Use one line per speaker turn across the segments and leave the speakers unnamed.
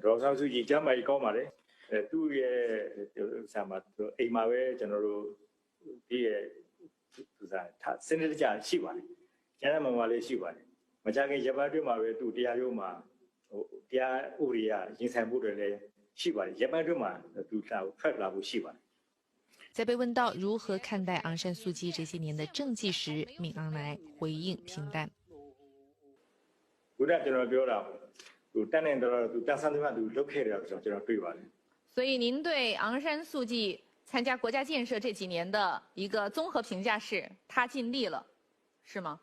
ဒေါ်ဆောင်စုကြည်ကျမ်းမာရေးကောင်းပါလေသူ့ရဲ့ဆာမှာအိမ်မှာပဲကျွန်တော်တို့ဒီရဲ့သူစားစနစ်တကျရှိပါတယ်ကျန်းမာမှာလေးရှိပါတယ်မကြခင်ရပ်ပတ်တွင်းမှာပဲသူတရားရုံးမှာတရားဥပဒေရင်ဆိုင်မှုတွေလည်းရှိပါတယ်ရပ်ပတ်တွင်းမှာသူထွက်လာဖို့ရှိပါတယ်
在被问到如何看待昂山素季这些年的政绩时，敏昂莱回应平淡。
所以您对昂山素季参加国家建设这几年的一个综合评价是，他尽力了，是吗？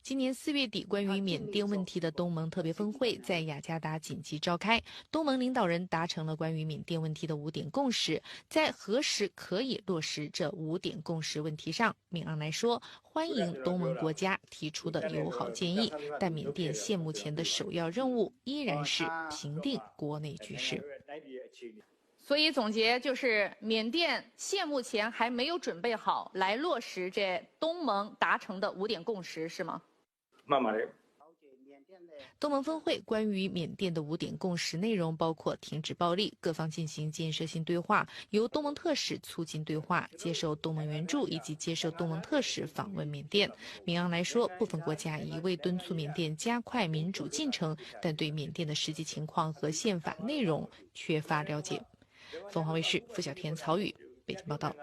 今年4月底，关于缅甸问题的东盟特别峰会在雅加达紧急召开，东盟领导人达成了关于缅甸问题的5点共识。在何时可以落实这5点共识问题上，敏昂莱说，欢迎东盟国家提出的友好建议，但缅甸现目前的首要任务依然是平定国内局势。
所以总结就是，缅甸现目前还没有准备好来落实这东盟达成的5点共识，是吗？
慢慢的。
东盟峰会关于缅甸的5点共识内容包括停止暴力、各方进行建设性对话、由东盟特使促进对话、接受东盟援助以及接受东盟特使访问缅甸。敏昂莱说，部分国家一味敦促缅甸加快民主进程，但对缅甸的实际情况和宪法内容缺乏了解。凤凰卫视付小田、曹宇北京报道。